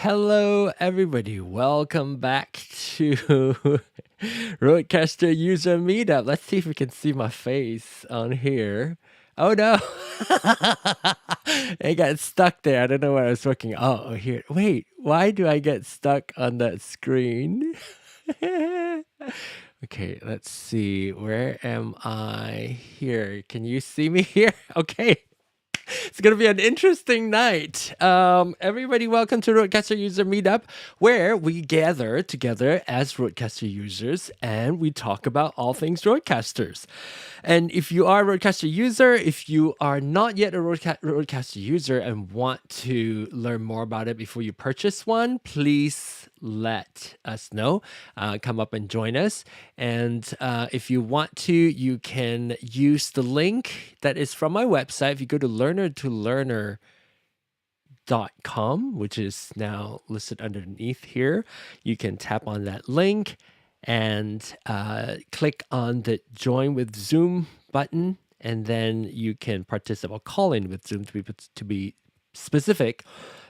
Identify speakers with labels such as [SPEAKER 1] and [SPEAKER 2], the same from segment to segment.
[SPEAKER 1] Hello, everybody. Welcome back to RØDECaster User Meetup. Let's see if we can see my face on here. Oh no, it got stuck there. I don't know where I was looking. Oh, here. Wait, why do I get stuck on that screen? Okay, let's see. Where am I here? Can you see me here? Okay. It's going to be an interesting night. Everybody, welcome to RØDECaster User Meetup, where we gather together as RØDECaster users and we talk about all things RØDECasters. And if you are a RØDECaster user, if you are not yet a RØDECaster user and want to learn more about it before you purchase one, please let us know. Come up and join us. And if you want to, you can use the link that is from my website. If you go to learner2learner.com, which is now listed underneath here, you can tap on that link and click on the join with Zoom button, and then you can participate or call in with Zoom to be specific.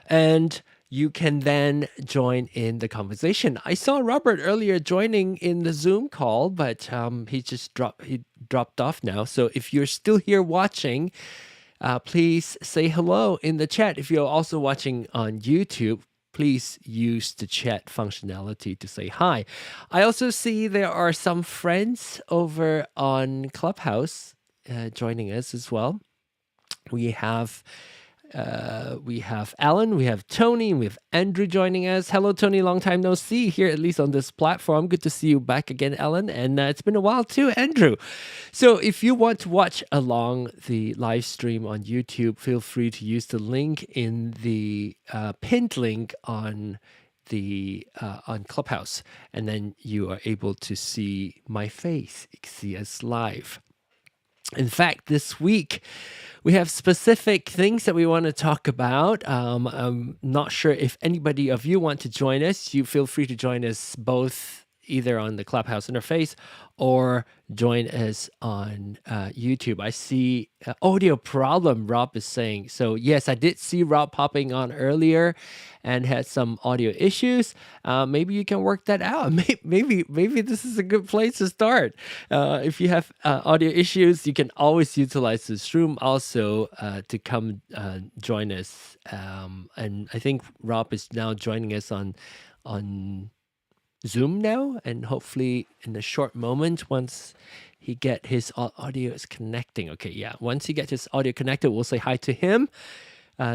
[SPEAKER 1] And you can then join in the conversation. I saw Robert earlier joining in the Zoom call, but he dropped off now. So if you're still here watching, please say hello in the chat. If you're also watching on YouTube, please use the chat functionality to say hi. I also see there are some friends over on Clubhouse joining us as well. We have Alan, we have Tony, and we have Andrew joining us. Hello, Tony. Long time no see here, at least on this platform. Good to see you back again, Alan. And it's been a while too, Andrew. So if you want to watch along the live stream on YouTube, feel free to use the link in the pinned link on the on Clubhouse, and then you are able to see my face, see us live. In fact, this week, we have specific things that we want to talk about. I'm not sure if anybody of you want to join us. You feel free to join us both either on the Clubhouse interface or join us on YouTube. I see audio problem, Rob is saying. So yes, I did see Rob popping on earlier and had some audio issues. Maybe you can work that out. Maybe this is a good place to start. If you have audio issues, you can always utilize this room also to come join us. And I think Rob is now joining us on Zoom now, and hopefully in a short moment, once he get his audio is connecting. Okay, yeah, once he gets his audio connected, we'll say hi to him.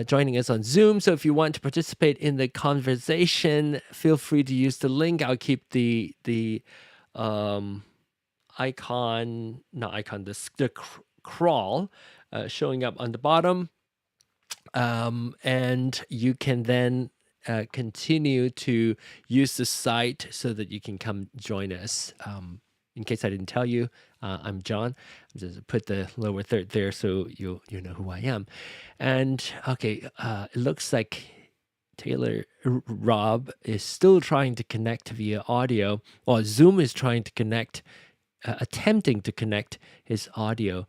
[SPEAKER 1] Joining us on Zoom. So if you want to participate in the conversation, feel free to use the link. I'll keep the icon, not icon, the crawl showing up on the bottom, and you can then continue to use the site so that you can come join us. In case I didn't tell you, I'm John. I'm just put the lower third there so you know who I am. And okay, it looks like Rob is still trying to connect via audio, or Zoom is trying to connect, attempting to connect his audio.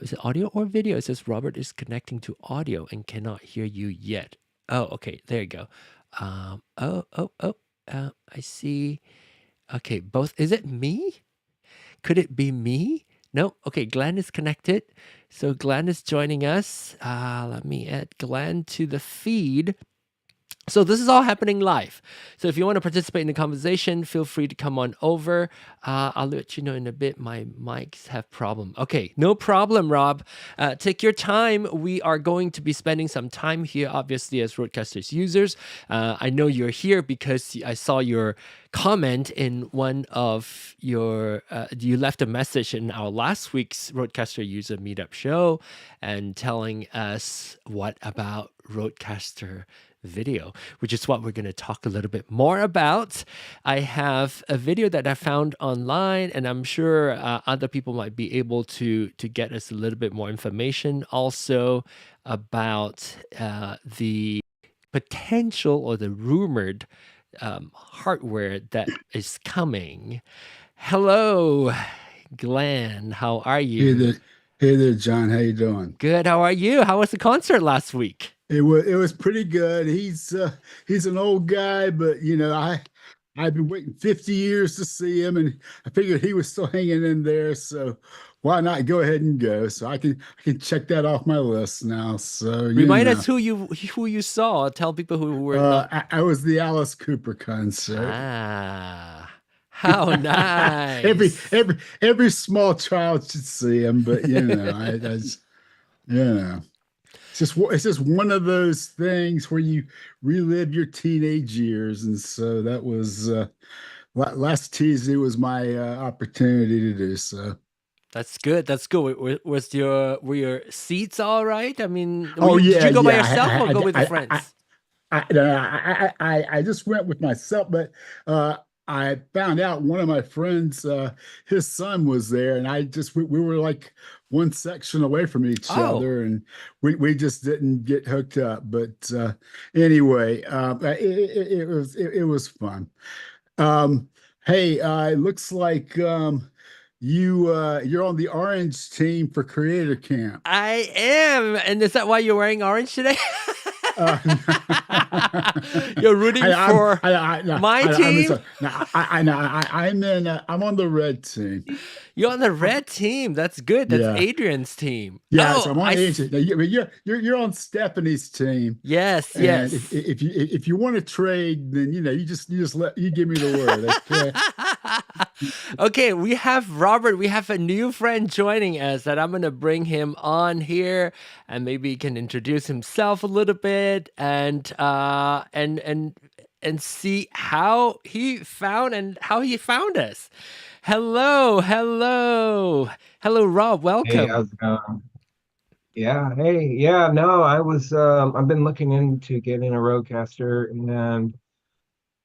[SPEAKER 1] Is it audio or video? It says Robert is connecting to audio and cannot hear you yet. Oh, okay, there you go. I see. Okay, both. Is it me? Could it be me? No. Okay, Glenn is connected. So Glenn is joining us. Let me add Glenn to the feed. So this is all happening live. So if you want to participate in the conversation, feel free to come on over. I'll let you know in a bit. My mics have problem. Okay, no problem, Rob. Take your time. We are going to be spending some time here, obviously, as RØDECasters users. I know you're here because I saw your comment in one of your, you left a message in our last week's RØDECaster User Meetup show and telling us what about RØDECaster video, which is what we're going to talk a little bit more about. I have a video that I found online, and I'm sure other people might be able to get us a little bit more information also about the potential or the rumored hardware that is coming. Hello, Glenn. How are you?
[SPEAKER 2] Hey there, John. How you doing?
[SPEAKER 1] Good. How are you? How was the concert last week?
[SPEAKER 2] It was pretty good. He's an old guy, but I've been waiting 50 years to see him, and I figured he was still hanging in there. So why not go ahead and go? So I can check that off my list now. So
[SPEAKER 1] Remind us who you saw. Tell people who were not.
[SPEAKER 2] I was the Alice Cooper concert.
[SPEAKER 1] Ah, how
[SPEAKER 2] Every
[SPEAKER 1] nice.
[SPEAKER 2] every every small child should see him, but you know. It's just one of those things where you relive your teenage years, and so that was last Tuesday was my opportunity to do so.
[SPEAKER 1] That's good. That's good. Were your seats all right? I mean,
[SPEAKER 2] Oh
[SPEAKER 1] did
[SPEAKER 2] yeah,
[SPEAKER 1] you go by
[SPEAKER 2] yeah.
[SPEAKER 1] yourself or go with the
[SPEAKER 2] I,
[SPEAKER 1] friends?
[SPEAKER 2] I just went with myself, but I found out one of my friends, his son was there, and we were like one section away from each
[SPEAKER 1] Oh,
[SPEAKER 2] other, and we just didn't get hooked up. But anyway, it was fun. Um, hey, it looks like you're on the orange team for Creator Camp.
[SPEAKER 1] I am. And is that why you're wearing orange today?
[SPEAKER 2] Uh,
[SPEAKER 1] You're rooting for
[SPEAKER 2] no,
[SPEAKER 1] my
[SPEAKER 2] I'm
[SPEAKER 1] team?
[SPEAKER 2] sorry. No, no, I'm on the red team.
[SPEAKER 1] You're on the red team. That's good. That's
[SPEAKER 2] Yeah,
[SPEAKER 1] Adrian's team.
[SPEAKER 2] yeah. So
[SPEAKER 1] Oh,
[SPEAKER 2] I'm on Ancient. Now, you're on Stephanie's team,
[SPEAKER 1] yes,
[SPEAKER 2] and
[SPEAKER 1] yes.
[SPEAKER 2] if you want to trade, then you give me the word, okay?
[SPEAKER 1] Okay, we have a new friend joining us that I'm gonna bring him on here, and maybe he can introduce himself a little bit and see how he found us. Hello, hello, hello, Rob.
[SPEAKER 3] Hey,
[SPEAKER 1] Welcome.
[SPEAKER 3] how's it going? Yeah, hey, yeah, no, I've been looking into getting a roadcaster and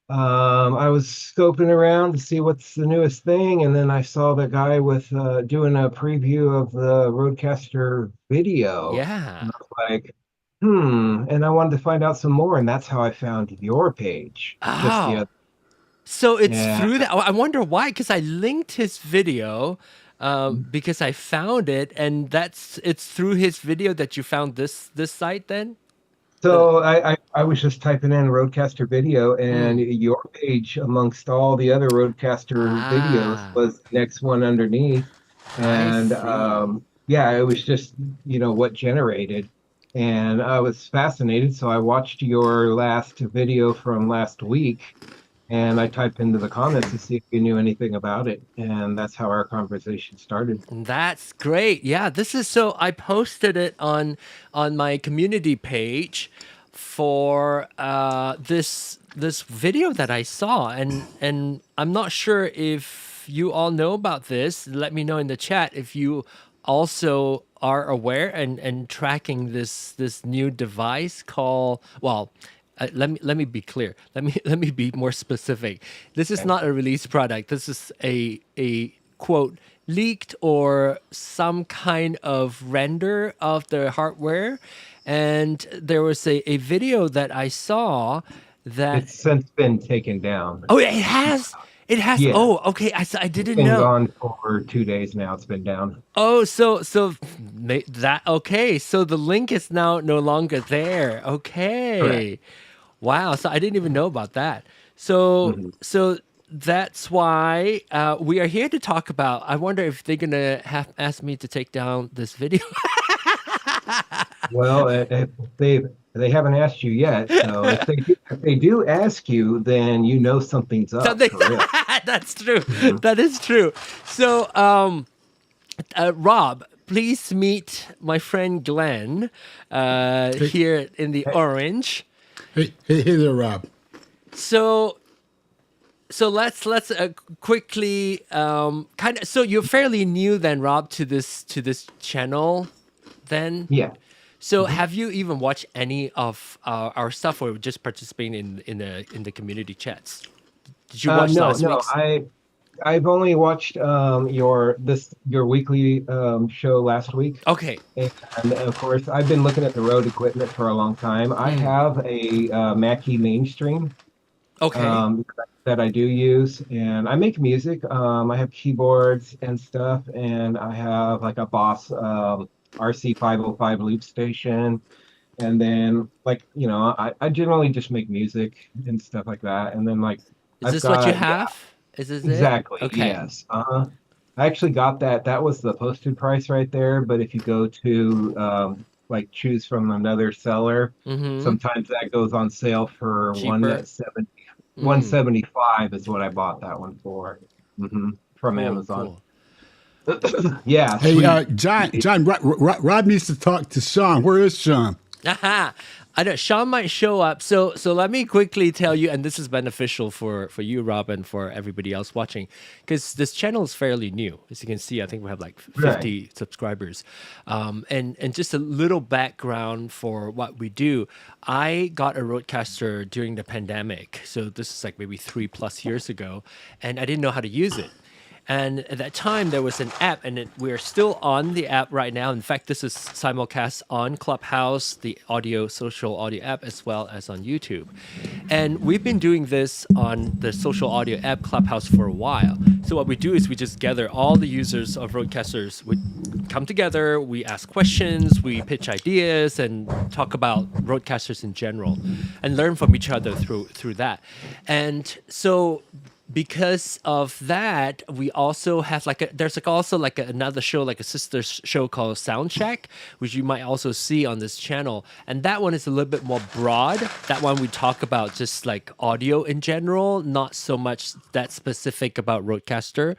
[SPEAKER 3] I was scoping around to see what's the newest thing, and then I saw the guy with doing a preview of the roadcaster video,
[SPEAKER 1] Yeah.
[SPEAKER 3] and I was like, and I wanted to find out some more, and that's how I found your page just the
[SPEAKER 1] Oh.
[SPEAKER 3] other,
[SPEAKER 1] So it's
[SPEAKER 3] yeah.
[SPEAKER 1] through that. I wonder why, because I linked his video, because I found it, and it's through his video that you found this site. Then the
[SPEAKER 3] So I was just typing in Roadcaster video, and
[SPEAKER 1] mm,
[SPEAKER 3] your page amongst all the other Roadcaster videos
[SPEAKER 1] ah,
[SPEAKER 3] was the next one underneath.
[SPEAKER 1] I
[SPEAKER 3] And
[SPEAKER 1] see.
[SPEAKER 3] yeah, it was just, what generated. And I was fascinated. So I watched your last video from last week, and I typed into the comments to see if you knew anything about it. And that's how our conversation started.
[SPEAKER 1] That's great. Yeah, this is so I posted it on my community page for this video that I saw, and I'm not sure if you all know about this. Let me know in the chat if you also are aware and tracking this new device called, well, let me be clear. Let me be more specific. This is
[SPEAKER 3] Okay.
[SPEAKER 1] not a release product. This is a quote leaked or some kind of render of the hardware, and there was a video that I saw that.
[SPEAKER 3] It's since been taken down.
[SPEAKER 1] Oh, it has.
[SPEAKER 3] Yeah,
[SPEAKER 1] Oh, okay. I
[SPEAKER 3] it's
[SPEAKER 1] didn't
[SPEAKER 3] been
[SPEAKER 1] know.
[SPEAKER 3] gone for 2 days now. It's been down.
[SPEAKER 1] Oh, that okay. So the link is now no longer there.
[SPEAKER 3] Correct.
[SPEAKER 1] Okay. Wow. So I didn't even know about that. So
[SPEAKER 3] Mhm.
[SPEAKER 1] so that's why we are here to talk about. I wonder if they're gonna have asked me to take down this video.
[SPEAKER 3] Well, if they haven't asked you yet, so if they do ask you, then something's up
[SPEAKER 1] Something
[SPEAKER 3] for real.
[SPEAKER 1] that's true.
[SPEAKER 3] Mhm.
[SPEAKER 1] That is true. So Rob, please meet my friend Glenn
[SPEAKER 2] Hey,
[SPEAKER 1] here in the
[SPEAKER 3] Hey,
[SPEAKER 1] orange.
[SPEAKER 2] hey there, Rob.
[SPEAKER 1] So let's quickly kind of, so you're fairly new then, Rob, to this channel then.
[SPEAKER 3] yeah.
[SPEAKER 1] So
[SPEAKER 3] Mhm.
[SPEAKER 1] have you even watched any of our stuff, or just participating in the community chats? Did you watch
[SPEAKER 3] No,
[SPEAKER 1] last
[SPEAKER 3] no,
[SPEAKER 1] week's?
[SPEAKER 3] I've only watched your weekly show last week,
[SPEAKER 1] Okay.
[SPEAKER 3] and of course I've been looking at the road equipment for a long time. I
[SPEAKER 1] Mm.
[SPEAKER 3] have a Mackie mainstream
[SPEAKER 1] Okay.
[SPEAKER 3] that I do use, and I make music. I have keyboards and stuff, and I have like a Boss RC 505 loop station, And then like, I generally just make music and stuff like that. And then like
[SPEAKER 1] Is
[SPEAKER 3] I've
[SPEAKER 1] this what you
[SPEAKER 3] got, yeah,
[SPEAKER 1] have? Is this it?
[SPEAKER 3] exactly.
[SPEAKER 1] Okay.
[SPEAKER 3] Yes. I actually got that. That was the posted price right there. But if you go to like choose from another seller,
[SPEAKER 1] Mm-hmm.
[SPEAKER 3] sometimes that goes on sale for
[SPEAKER 1] Cheaper.
[SPEAKER 3] 175 is what I bought that one for. From
[SPEAKER 1] Cool,
[SPEAKER 3] Amazon.
[SPEAKER 1] cool.
[SPEAKER 3] Yeah,
[SPEAKER 2] Hey,
[SPEAKER 3] sweet.
[SPEAKER 2] John, Rob needs to talk to Sean. Where is Sean?
[SPEAKER 1] Aha. I know Sean might show up. So let me quickly tell you, and this is beneficial for you, Rob, and for everybody else watching, because this channel is fairly new. As you can see, I think we have like
[SPEAKER 3] Right.
[SPEAKER 1] 50 subscribers. And just a little background for what we do. I got a RØDECaster during the pandemic. So this is like maybe 3+ years ago, and I didn't know how to use it. And at that time, there was an app, and we're still on the app right now. In fact, this is simulcast on Clubhouse, the social audio app, as well as on YouTube. And we've been doing this on the social audio app Clubhouse for a while. So what we do is we just gather all the users of RØDECasters. We come together, we ask questions, we pitch ideas, and talk about RØDECasters in general, and learn from each other through that. And so because of that, we also have another show, like a sister show called Soundcheck, which you might also see on this channel. And that one is a little bit more broad. That one we talk about just like audio in general, not so much that specific about RØDECaster.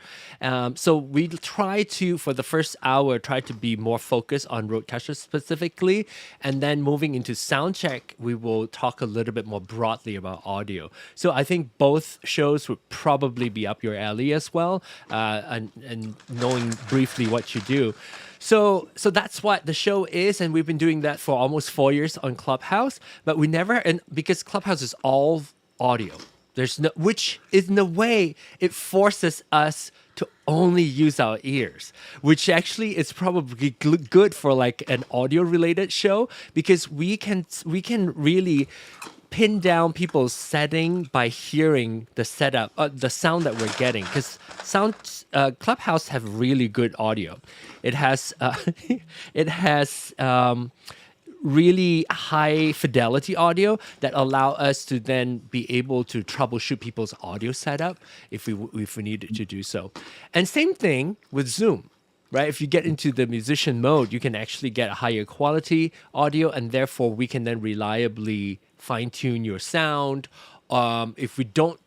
[SPEAKER 1] So we try to, for the first hour, try to be more focused on RØDECaster specifically. And then moving into Soundcheck, we will talk a little bit more broadly about audio. So I think both shows would probably be up your alley as well, and knowing briefly what you do. So that's what the show is, and we've been doing that for almost 4 years on Clubhouse. But we never, and because Clubhouse is all audio, there's no, which in a way it forces us to only use our ears, which actually is probably good for like an audio related show, because we can really pin down people's setting by hearing the setup, the sound that we're getting. Because Clubhouse have really good audio. It has it has really high fidelity audio that allow us to then be able to troubleshoot people's audio setup if we needed to do so. And same thing with Zoom. Right, if you get into the musician mode, you can actually get a higher quality audio, and therefore we can then reliably fine tune your sound. If we don't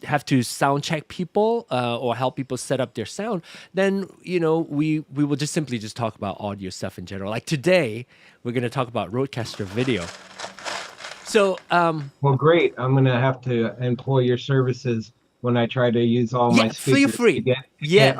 [SPEAKER 1] have to sound check people or help people set up their sound, then we will just simply just talk about audio stuff in general. Like today, we're going to talk about RØDECaster video. So
[SPEAKER 3] Well, great. I'm gonna have to employ your services when I try to use all my
[SPEAKER 1] yeah, feel
[SPEAKER 3] speakers
[SPEAKER 1] free. Yes.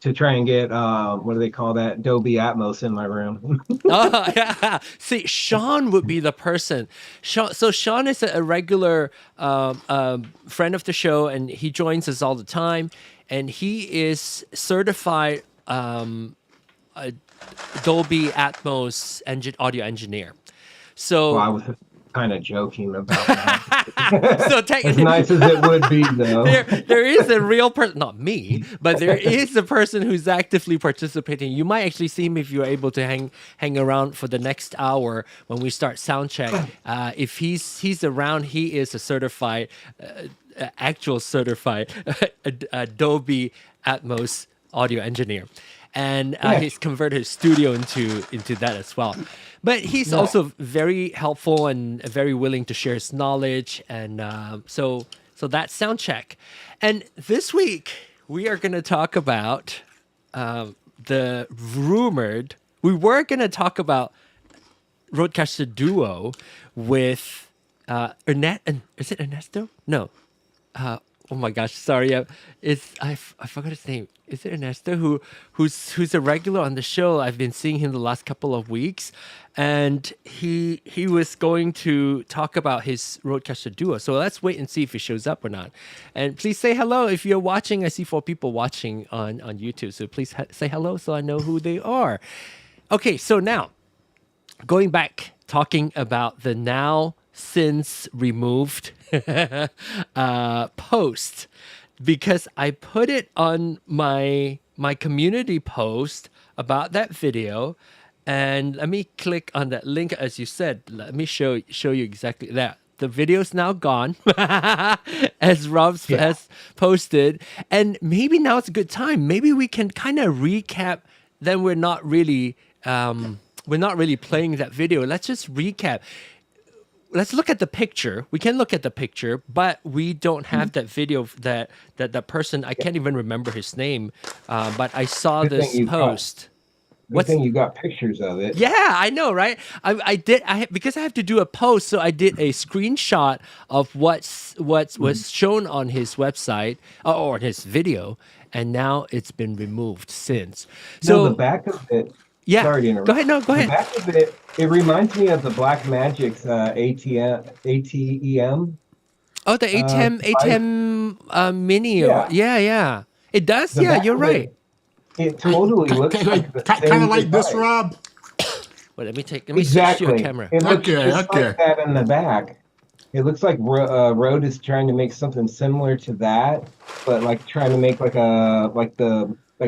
[SPEAKER 3] to try and get what do they call that? Dolby Atmos in my room.
[SPEAKER 1] Oh, yeah. See, Sean would be the person. Sean is a regular friend of the show, and he joins us all the time. And he is certified a Dolby Atmos audio engineer.
[SPEAKER 3] Well, I
[SPEAKER 1] So,
[SPEAKER 3] was kind of joking about that.
[SPEAKER 1] so
[SPEAKER 3] As
[SPEAKER 1] technically,
[SPEAKER 3] nice as it would be, though.
[SPEAKER 1] there is a real person, not me, but there is a person who's actively participating. You might actually see him if you're able to hang around for the next hour when we start sound check. If he's around, he is a certified, actual certified Adobe Atmos audio engineer. And he's converted his studio into that as well. But he's also very helpful and very willing to share his knowledge. And so that's sound check. And this week we are going to talk about the rumored. We were going to talk about RØDECaster Duo with Is it Ernesto? No. Oh my gosh, sorry. I forgot his name. Is it Ernesto who's a regular on the show? I've been seeing him the last couple of weeks, and he was going to talk about his RØDECaster Duo. So let's wait and see if he shows up or not. And please say hello if you're watching. I see 4 people watching on YouTube, so please say hello so I know who they are. Okay, so now going back, talking about the now since removed post, because I put it on my community post about that video, And let me click on that link as you said. Let me show you exactly that. The video's now gone, as Rob has posted, and maybe now it's a good time. Maybe we can kind of recap. Then we're not really playing that video. Let's just recap. Let's look at the picture. We can look at the picture, but we don't have that video that person. I can't even remember his name, but I saw
[SPEAKER 3] Good
[SPEAKER 1] this post.
[SPEAKER 3] Good thing you got pictures of it.
[SPEAKER 1] Yeah, I know, right? I did. Because I have to do a post, so I did a screenshot of what was shown on his website or his video, and now it's been removed since. So
[SPEAKER 3] the back of it.
[SPEAKER 1] Yeah.
[SPEAKER 3] Sorry to interrupt.
[SPEAKER 1] Go ahead. No, go ahead.
[SPEAKER 3] The back of it. It reminds me of the Black Magic's ATEM.
[SPEAKER 1] Oh, the ATEM Mini. Yeah. It does. Yeah, you're right.
[SPEAKER 3] It totally looks
[SPEAKER 2] kind of like this, Rob.
[SPEAKER 1] Well, let me switch to your camera.
[SPEAKER 3] It looks just like that in the back. It looks like Rode is trying to make something similar to that, but like trying to make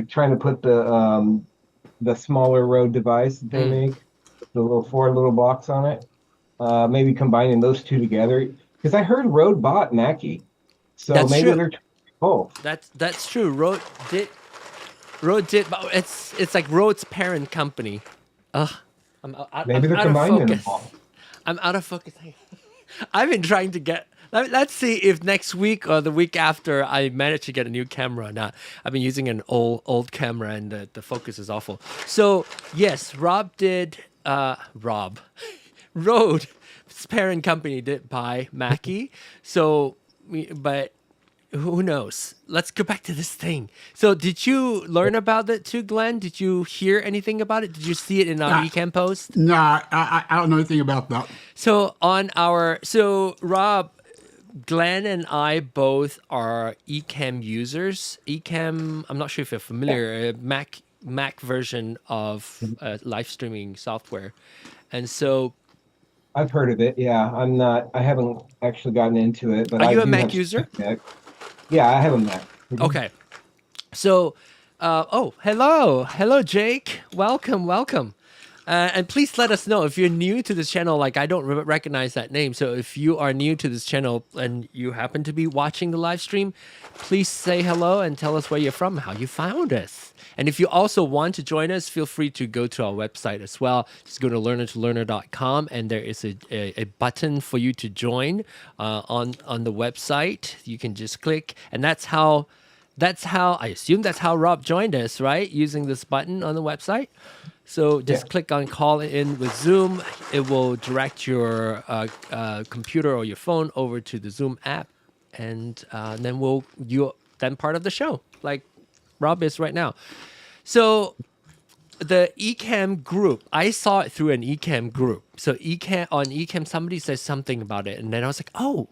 [SPEAKER 3] trying to put the smaller Rode device that they make, the little 4 little box on it. Maybe combining those two together, because I heard Rode bought Mackie, so
[SPEAKER 1] that's
[SPEAKER 3] maybe
[SPEAKER 1] true.
[SPEAKER 3] they're both.
[SPEAKER 1] That's true. Rode did, but it's like Rode's parent company.
[SPEAKER 3] Maybe they're combining them all.
[SPEAKER 1] I'm out of focus. I've been trying to get. Let's see if next week or the week after I manage to get a new camera. Now I've been using an old camera and the focus is awful. So yes, Rode's parent company did buy Mackie. So, but who knows? Let's go back to this thing. So did you learn about it too, Glenn? Did you hear anything about it? Did you see it in our Ecamm post?
[SPEAKER 2] No, I don't know anything about that.
[SPEAKER 1] So Rob, Glenn and I both are Ecamm users. Ecamm, I'm not sure if you're familiar, Mac version of live streaming software. And so
[SPEAKER 3] I've heard of it. Yeah, I haven't actually gotten into it, but
[SPEAKER 1] are you a Mac user?
[SPEAKER 3] Yeah, I have a Mac.
[SPEAKER 1] Okay. So, hello, Jake. Welcome. And please let us know if you're new to this channel. Like, I don't recognize that name. So if you are new to this channel and you happen to be watching the live stream, please say hello and tell us where you're from, how you found us. And if you also want to join us, feel free to go to our website as well. Just go to learner2learner.com, and there is a button for you to join on the website. You can just click, and that's how I assume that's how Rob joined us, right? Using this button on the website. So just click on call in with Zoom. It will direct your computer or your phone over to the Zoom app, and then you're part of the show, like Rob is right now. So the Ecamm group, I saw it through an Ecamm group. So Ecamm, somebody says something about it, and then I was like, oh,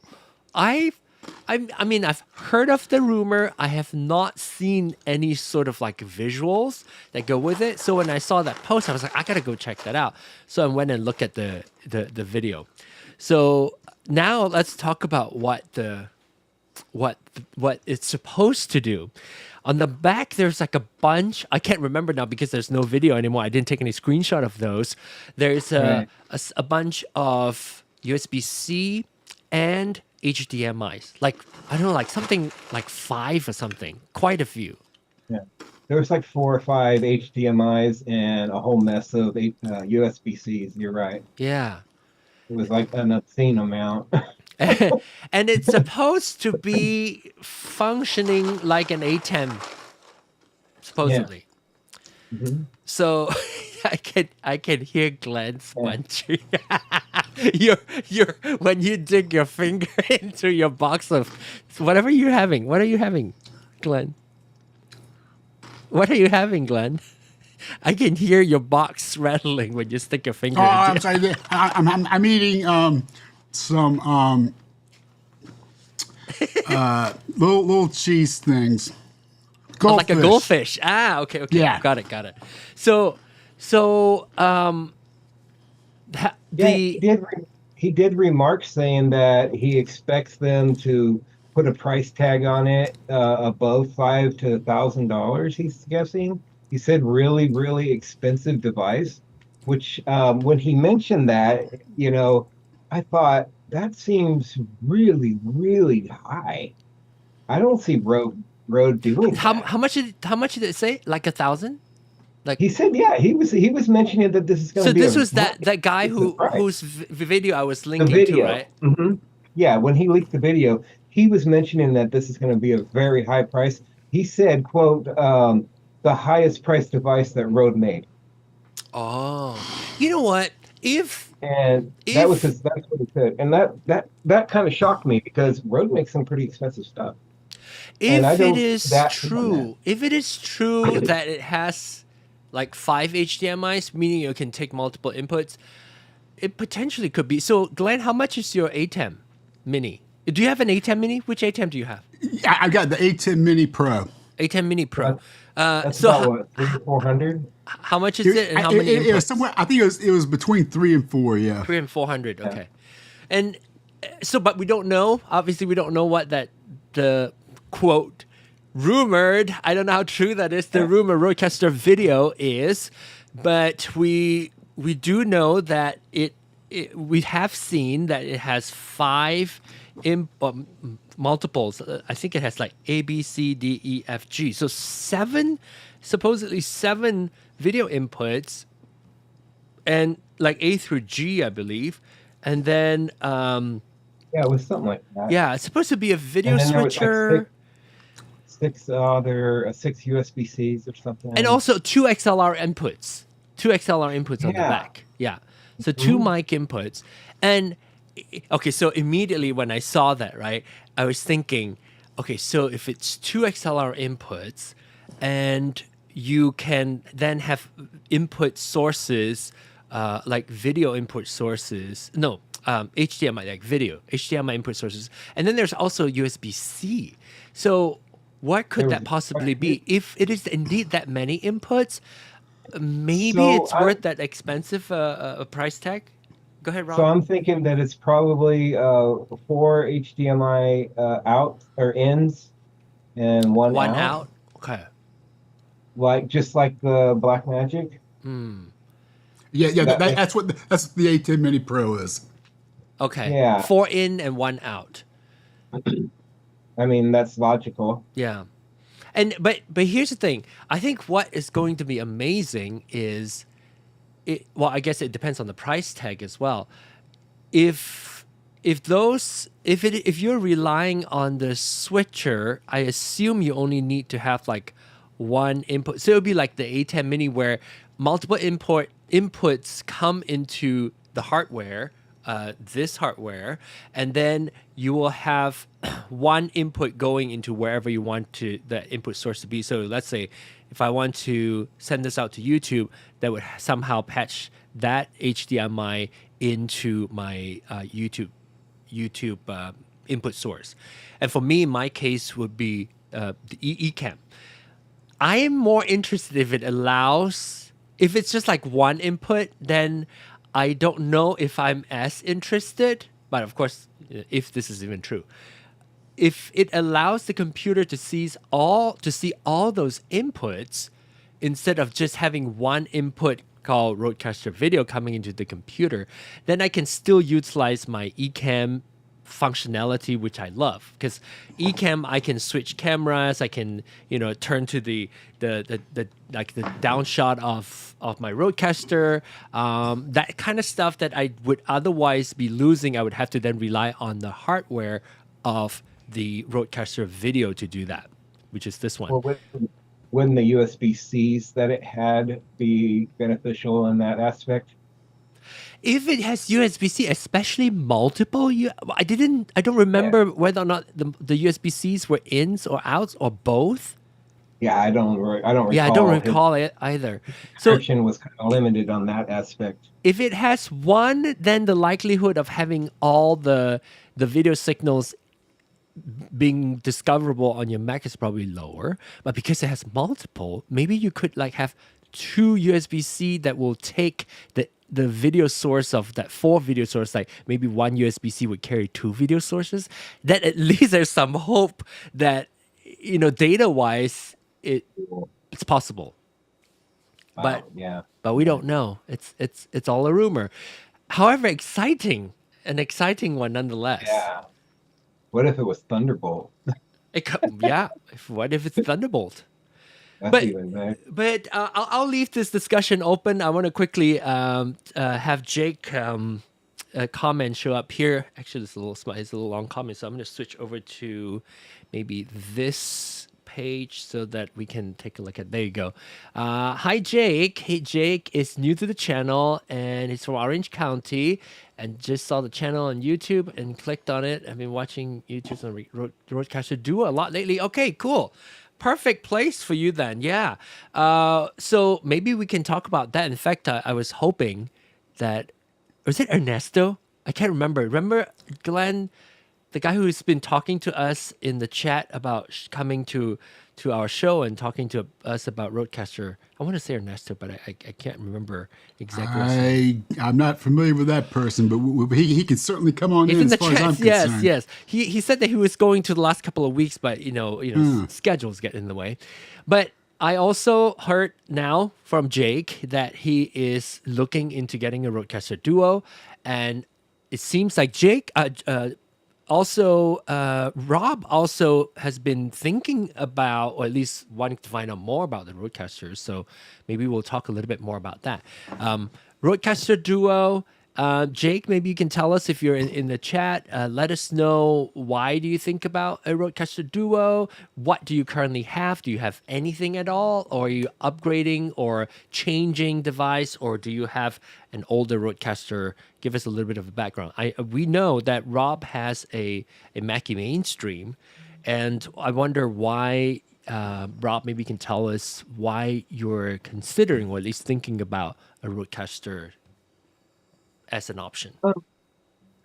[SPEAKER 1] I've heard of the rumor. I have not seen any sort of like visuals that go with it. So when I saw that post, I was like, I gotta go check that out. So I went and looked at the video. So now let's talk about what it's supposed to do. On the back, there's like a bunch. I can't remember now because there's no video anymore. I didn't take any screenshot of those. There's a bunch of USB-C and HDMIs. Like, I don't know, like something like 5 or something. Quite a few.
[SPEAKER 3] Yeah. There was like 4 or 5 HDMIs and a whole mess of USB-Cs. You're right.
[SPEAKER 1] Yeah.
[SPEAKER 3] It was like an obscene amount.
[SPEAKER 1] And it's supposed to be functioning like an ATEM, supposedly.
[SPEAKER 3] Yeah. Mm-hmm.
[SPEAKER 1] So I can hear Glenn squinching. You're when you dig your finger into your box of whatever you're having. What are you having, Glenn? What are you having, Glenn? I can hear your box rattling when you stick your finger.
[SPEAKER 2] I'm sorry. I'm eating some little cheese things.
[SPEAKER 1] Oh, like a goldfish. Ah, okay.
[SPEAKER 2] Yeah.
[SPEAKER 1] Got it. So
[SPEAKER 3] he did remark saying that he expects them to put a price tag on it above $5,000 to $1,000. He's guessing. He said really, really expensive device. which when he mentioned that, I thought that seems really, really high. I don't see Rode doing
[SPEAKER 1] How
[SPEAKER 3] that.
[SPEAKER 1] how much did it say? Like 1,000? Like,
[SPEAKER 3] He said, yeah, he was mentioning that this is going
[SPEAKER 1] so
[SPEAKER 3] to be a
[SPEAKER 1] this was
[SPEAKER 3] very
[SPEAKER 1] that guy
[SPEAKER 3] expensive price.
[SPEAKER 1] whose video I was
[SPEAKER 3] The
[SPEAKER 1] linking to,
[SPEAKER 3] video.
[SPEAKER 1] right?
[SPEAKER 3] Yeah, when he leaked the video, he was mentioning that this is going to be a very high price. He said, quote, the highest price device that Rode made.
[SPEAKER 1] Oh, you know what?
[SPEAKER 3] And
[SPEAKER 1] If
[SPEAKER 3] that's what he said. And that kind of shocked me because Rode makes some pretty expensive stuff. And I
[SPEAKER 1] if it
[SPEAKER 3] don't see
[SPEAKER 1] is
[SPEAKER 3] that doing that.
[SPEAKER 1] true, if it is true that it has like 5 HDMIs, meaning you can take multiple inputs, it potentially could be. So, Glenn, how much is your ATEM Mini? Do you have an ATEM Mini? Which ATEM do you have?
[SPEAKER 2] I got the A10 Mini Pro.
[SPEAKER 1] ATEM Mini Pro.
[SPEAKER 3] That's
[SPEAKER 1] So,
[SPEAKER 3] about what, 300-400?
[SPEAKER 1] how much is it, and how many
[SPEAKER 2] It was
[SPEAKER 1] inputs?
[SPEAKER 2] somewhere. I think it was between 3 and 4. Yeah.
[SPEAKER 1] 3 and 400.
[SPEAKER 3] Yeah.
[SPEAKER 1] Okay. And so, but we don't know. Obviously, we don't know what the quote rumored. I don't know how true that is. The rumor RØDECaster video is, but we do know that we have seen that it has 5 multiples. I think it has like A, B, C, D, E, F, G. So 7, supposedly 7 video inputs, and like A through G, I believe. And then
[SPEAKER 3] Yeah, it was something like that.
[SPEAKER 1] yeah, it's supposed to be a video
[SPEAKER 3] And then there was
[SPEAKER 1] switcher.
[SPEAKER 3] like six USB-Cs or something.
[SPEAKER 1] And also 2 XLR inputs. 2 XLR inputs on the
[SPEAKER 3] Yeah.
[SPEAKER 1] back. Yeah. So 2 mic inputs. And okay, so immediately when I saw that, right, I was thinking, okay, so if it's 2 XLR inputs and you can then have input sources, like video input sources, no, HDMI, like video, HDMI input sources. And then there's also USB-C. So what could
[SPEAKER 3] There
[SPEAKER 1] that
[SPEAKER 3] was-
[SPEAKER 1] possibly be? If it is indeed that many inputs, maybe
[SPEAKER 3] So
[SPEAKER 1] it's worth that expensive price tag. Go ahead, Rob.
[SPEAKER 3] So I'm thinking that it's probably 4 HDMI out or ins and one
[SPEAKER 1] One
[SPEAKER 3] out.
[SPEAKER 1] out. Okay.
[SPEAKER 3] Just like the Blackmagic.
[SPEAKER 2] Yeah.
[SPEAKER 3] That-
[SPEAKER 2] That's what the A10 Mini Pro is.
[SPEAKER 1] Okay.
[SPEAKER 3] Yeah.
[SPEAKER 1] 4 in and 1 out.
[SPEAKER 3] I mean, that's logical.
[SPEAKER 1] Yeah. And but here's the thing. I think what is going to be amazing is well, I guess it depends on the price tag as well. If you're relying on the switcher, I assume you only need to have like one input. So it would be like the A10 Mini where multiple inputs come into the hardware, this hardware, and then you will have one input going into wherever you want the input source to be. So let's say if I want to send this out to YouTube, that would somehow patch that HDMI into my YouTube input source. And for me, my case would be the Ecamm. I am more interested if if it's just like one input, then I don't know if I'm as interested. But of course, if this is even true, if it allows the computer to see all those inputs instead of just having one input called RØDECaster Video coming into the computer, then I can still utilize my Ecamm functionality, which I love, because Ecamm, I can switch cameras, I can turn to the down shot of my RØDECaster, that kind of stuff that I would otherwise be losing. I would have to then rely on the hardware of the RØDECaster Video to do that, which is this one.
[SPEAKER 3] Well, wouldn't the USB-Cs that it had be beneficial in that aspect?
[SPEAKER 1] If it has USB-C, especially multiple, I don't remember whether or not the USB-Cs were ins or outs or both.
[SPEAKER 3] Yeah, I don't recall.
[SPEAKER 1] Yeah, I don't recall it either. So
[SPEAKER 3] Description was kind of limited on that aspect.
[SPEAKER 1] if it has one, then the likelihood of having all the video signals being discoverable on your Mac is probably lower. But because it has multiple, maybe you could like have 2 USB-C that will take the video source of that 4 video source, like maybe one USB-C would carry 2 video sources. That at least there's some hope that data-wise it's possible. but
[SPEAKER 3] Wow. Yeah.
[SPEAKER 1] we
[SPEAKER 3] Yeah.
[SPEAKER 1] don't know. It's all a rumor. However, an exciting one nonetheless.
[SPEAKER 3] Yeah. What if it was Thunderbolt?
[SPEAKER 1] Yeah. What if it's Thunderbolt?
[SPEAKER 3] That's
[SPEAKER 1] But
[SPEAKER 3] even better.
[SPEAKER 1] I'll leave this discussion open. I want to quickly have Jake comment show up here. Actually, it's a little small. It's a little long comment, so I'm going to switch over to maybe this page so that we can take a look at. There you go. Hi, Jake. Hey, Jake is new to the channel and he's from Orange County and just saw the channel on YouTube and clicked on it. I've been watching YouTube on RØDECaster Duo a lot lately. Okay, cool. Perfect place for you then. Yeah. So maybe we can talk about that. In fact, I was hoping that, was it Ernesto? I can't remember. Remember, Glenn, the guy who's been talking to us in the chat about coming to our show and talking to us about RØDECaster. I want to say Ernesto, but I can't remember exactly what's his name.
[SPEAKER 2] I'm not familiar with that person, but he can certainly come on
[SPEAKER 1] He's
[SPEAKER 2] in
[SPEAKER 1] in
[SPEAKER 2] as
[SPEAKER 1] the
[SPEAKER 2] far as
[SPEAKER 1] chat.
[SPEAKER 2] I'm
[SPEAKER 1] Yes,
[SPEAKER 2] concerned.
[SPEAKER 1] yes. He said that he was going to the last couple of weeks, but schedules get in the way. But I also heard now from Jake that he is looking into getting a RØDECaster Duo, and it seems like Jake, also Rob also has been thinking about, or at least wanting to find out more about the RØDECasters. So maybe we'll talk a little bit more about that. RØDECaster Duo. Jake, maybe you can tell us if you're in the chat. Let us know, why do you think about a RØDECaster Duo? What do you currently have? Do you have anything at all? Or are you upgrading or changing device? Or do you have an older RØDECaster? Give us a little bit of a background. We know that Rob has a Mackie mainstream, and I wonder why, Rob, maybe you can tell us why you're considering, or at least thinking about, a RØDECaster as an option.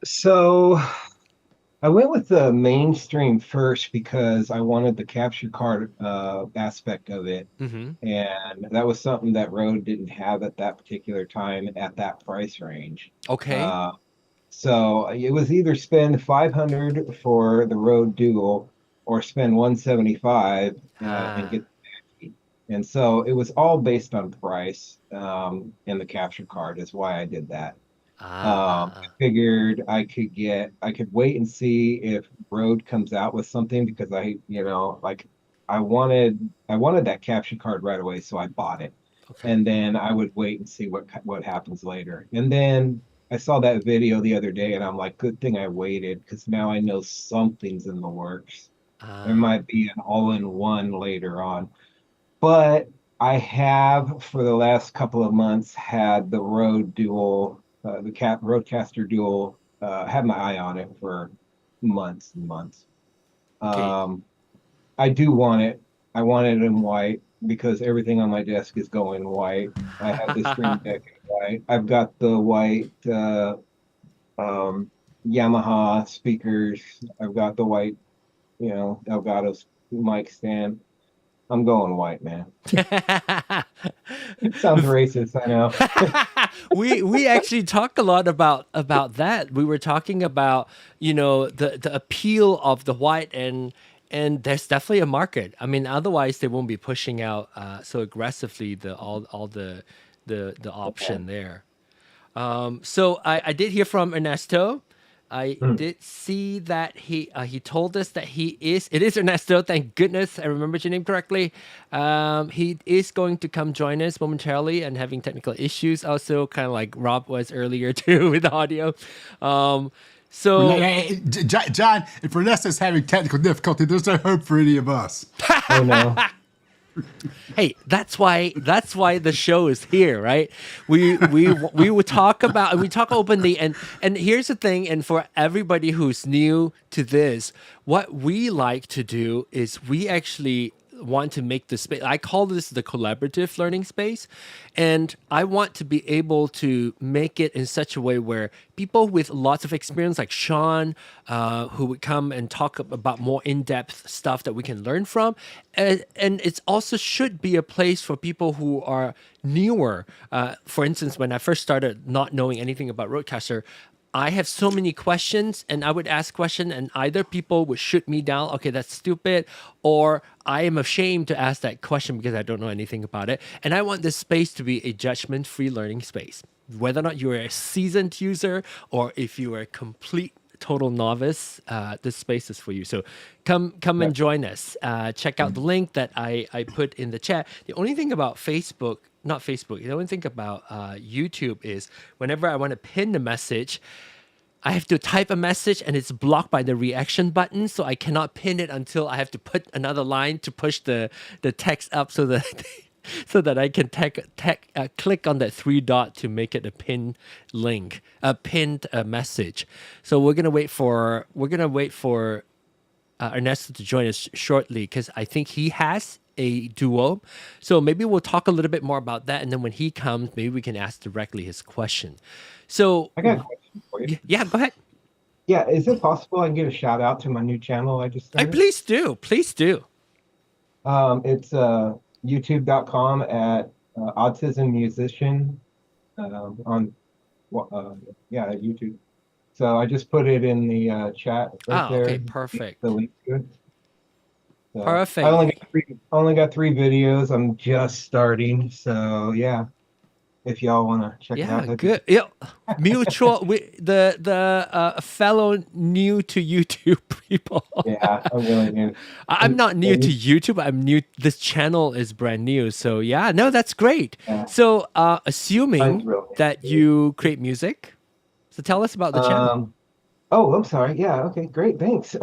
[SPEAKER 3] So I went with the mainstream first because I wanted the capture card aspect of it.
[SPEAKER 1] Mm-hmm.
[SPEAKER 3] And that was something that Rode didn't have at that particular time at that price range.
[SPEAKER 1] Okay.
[SPEAKER 3] So it was either spend 500 for the Rode Dual or spend 175 and get the Mackie. And so it was all based on price, and the capture card is why I did that. I figured I could wait and see if Rode comes out with something, because I wanted that capture card right away, so I bought it.
[SPEAKER 1] Okay.
[SPEAKER 3] And then I would wait and see what happens later. And then I saw that video the other day and I'm like, good thing I waited, because now I know something's in the works. There might be an all-in-one later on. But I have, for the last couple of months, had the Rode Dual, the RØDECaster Dual, had my eye on it for months and months.
[SPEAKER 1] Okay.
[SPEAKER 3] I do want it. I want it in white because everything on my desk is going white. I have the Stream Deck in white. I've got the white Yamaha speakers. I've got the white, Elgato's mic stand. I'm going white, man. It sounds racist, I know.
[SPEAKER 1] we actually talk a lot about that. We were talking about, the appeal of the white, and there's definitely a market. I mean, otherwise they won't be pushing out so aggressively all the option there. So I did hear from Ernesto. I did see that he told us that it is Ernesto. Thank goodness I remembered your name correctly. He is going to come join us momentarily, and having technical issues also, kind of like Rob was earlier too with the audio. So
[SPEAKER 2] John, if Ernesto's having technical difficulty, there's no hope for any of us.
[SPEAKER 3] Oh no.
[SPEAKER 1] Hey, that's why the show is here, right? We would talk about, we talk openly, and here's the thing, and for everybody who's new to this, what we like to do is we actually want to make the space, I call this the collaborative learning space, and I want to be able to make it in such a way where people with lots of experience, like Sean, who would come and talk about more in-depth stuff that we can learn from, and it also should be a place for people who are newer. For instance, when I first started not knowing anything about RØDECaster, I have so many questions, and I would ask question, and either people would shoot me down, okay, that's stupid, or I am ashamed to ask that question because I don't know anything about it. And I want this space to be a judgment-free learning space. Whether or not you're a seasoned user or if you are a complete total novice, this space is for you. So come and join us. Check out the link that I put in the chat. The only thing about not Facebook, the only thing about YouTube is whenever I want to pin the message, I have to type a message and it's blocked by the reaction button. So I cannot pin it until I have to put another line to push the text up so that so that I can click on that 3 dot to make it a pinned link, a pinned message. So we're gonna wait for Ernesto to join us shortly because I think he has a duo. So maybe we'll talk a little bit more about that, and then when he comes, maybe we can ask directly his question. So
[SPEAKER 3] I got a question for you.
[SPEAKER 1] Yeah, go ahead.
[SPEAKER 3] Yeah, is it possible I can give a shout out to my new channel I just started?
[SPEAKER 1] Please do. Please do.
[SPEAKER 3] It's youtube.com at autism musician on YouTube. So I just put it in the chat right there.
[SPEAKER 1] Okay, perfect.
[SPEAKER 3] The link to it. So
[SPEAKER 1] Perfect.
[SPEAKER 3] I only got three videos. I'm just starting, so yeah. If y'all want to check it out,
[SPEAKER 1] good. Yeah, mutual. The fellow new to YouTube people.
[SPEAKER 3] Yeah, I'm really new.
[SPEAKER 1] I'm not new to YouTube. I'm new. This channel is brand new. So yeah, no, that's great.
[SPEAKER 3] Yeah.
[SPEAKER 1] So assuming that you create music, so tell us about the channel.
[SPEAKER 3] Oh, I'm sorry. Yeah. Okay. Great. Thanks.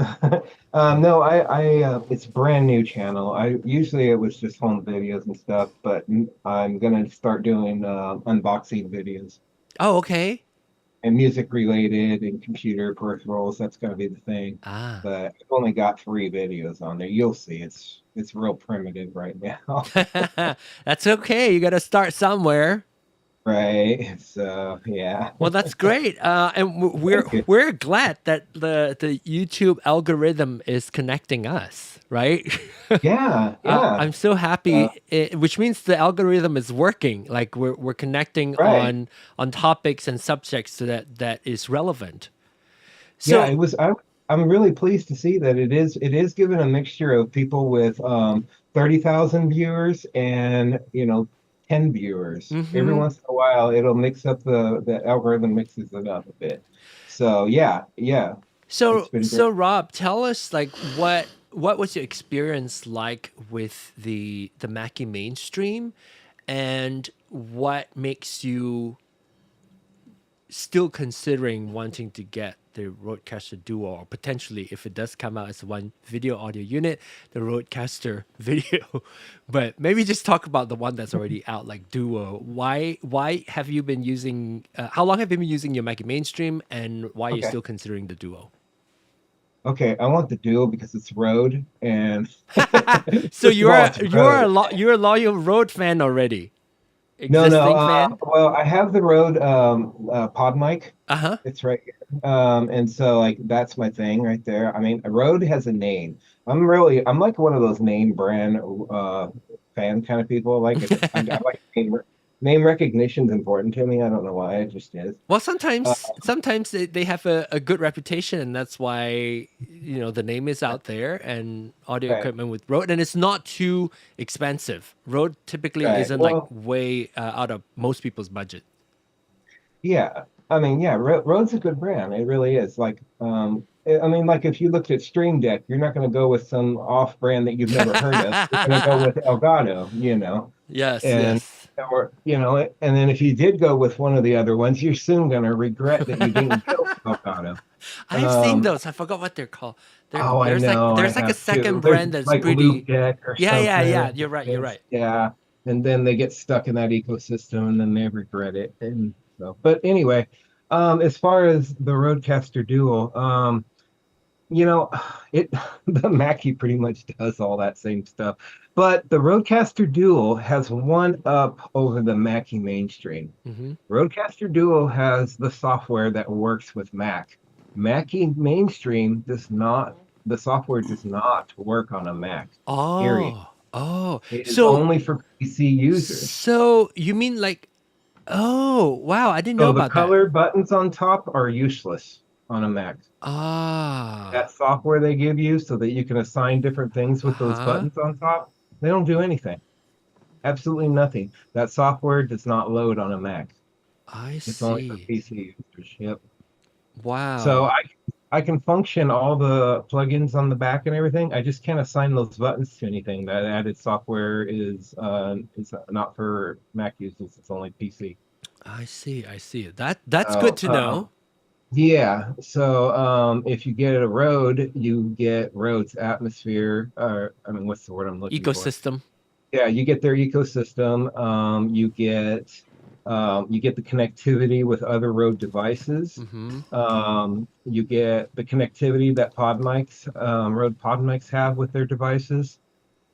[SPEAKER 3] No, I it's brand new channel. Usually it was just home videos and stuff, but I'm gonna start doing unboxing videos.
[SPEAKER 1] Oh, okay.
[SPEAKER 3] And music related and computer peripherals. That's gonna be the thing. But I've only got 3 videos on there. You'll see. It's real primitive right now.
[SPEAKER 1] That's okay. You got to start somewhere.
[SPEAKER 3] Right. So yeah.
[SPEAKER 1] Well, that's great. And we're glad that the YouTube algorithm is connecting us, right?
[SPEAKER 3] Yeah.
[SPEAKER 1] I'm so happy, which means the algorithm is working. Like we're connecting on topics and subjects so that is relevant. So
[SPEAKER 3] yeah, it was. I'm really pleased to see that it is given a mixture of people with 30,000 viewers and 10 viewers. Every once in a while, it'll mix up the algorithm mixes it up a bit. So yeah.
[SPEAKER 1] So Rob, tell us like what was your experience like with the Mackie mainstream, and what makes you still considering wanting to get the RØDECaster Duo, or potentially, if it does come out as one video audio unit, the RØDECaster Video. But maybe just talk about the one that's already out, like Duo. Why have you been using? How long have you been using your Mackie mainstream, and why are you still considering the Duo?
[SPEAKER 3] Okay, I want the Duo because it's Rode, and
[SPEAKER 1] so you're a loyal Rode fan already.
[SPEAKER 3] No. Well, I have the Rode pod mic. It's right here. And so like that's my thing right there. I mean, Rode has a name. I'm like one of those name brand fan kind of people. Like I like name recognition is important to me. I don't know why, it just is.
[SPEAKER 1] Well, sometimes they have a good reputation, and that's why the name is out there, and audio equipment with Rode, and it's not too expensive. Rode typically isn't like way out of most people's budget.
[SPEAKER 3] Yeah, I mean, yeah, Rode's a good brand. It really is. Like, I mean, like if you looked at Stream Deck, you're not going to go with some off brand that you've never heard of. You're going to go with Elgato,
[SPEAKER 1] Yes,
[SPEAKER 3] yes. Or and then if you did go with one of the other ones, you're soon going to regret that you didn't go with Elgato.
[SPEAKER 1] I've seen those. I forgot what they're called.
[SPEAKER 3] I know.
[SPEAKER 1] There's like a second brand that's like pretty. Yeah. You're right.
[SPEAKER 3] Yeah, and then they get stuck in that ecosystem, and then they regret it. And so, but anyway, as far as the RØDECaster Duo, the Mackie pretty much does all that same stuff, but the RØDECaster Duo has one up over the Mackie mainstream. RØDECaster Duo has the software that works with Mac. Mackie mainstream does not. The software does not work on a Mac. Period.
[SPEAKER 1] Oh,
[SPEAKER 3] it's only for PC users.
[SPEAKER 1] So you mean like Oh, wow. I didn't know
[SPEAKER 3] So the
[SPEAKER 1] about that.
[SPEAKER 3] color buttons on top are useless on a Mac.
[SPEAKER 1] Ah.
[SPEAKER 3] That software they give you so that you can assign different things with those
[SPEAKER 1] Uh-huh.
[SPEAKER 3] buttons on top, they don't do anything. Absolutely nothing. That software does not load on a Mac.
[SPEAKER 1] I
[SPEAKER 3] It's only for
[SPEAKER 1] see.
[SPEAKER 3] PC users. Yep. So
[SPEAKER 1] Wow.
[SPEAKER 3] I can function all the plugins on the back and everything. I just can't assign those buttons to anything. That added software is not for Mac users. It's only PC.
[SPEAKER 1] I see. I see. That's good
[SPEAKER 3] So
[SPEAKER 1] to know.
[SPEAKER 3] yeah. So if you get a Rode, you get Rode's atmosphere. I mean, what's the word I'm looking for?
[SPEAKER 1] Ecosystem.
[SPEAKER 3] Yeah, you get their ecosystem. You get the connectivity with other Rode devices.
[SPEAKER 1] Mm-hmm.
[SPEAKER 3] You get the connectivity that Rode pod mics have with their devices.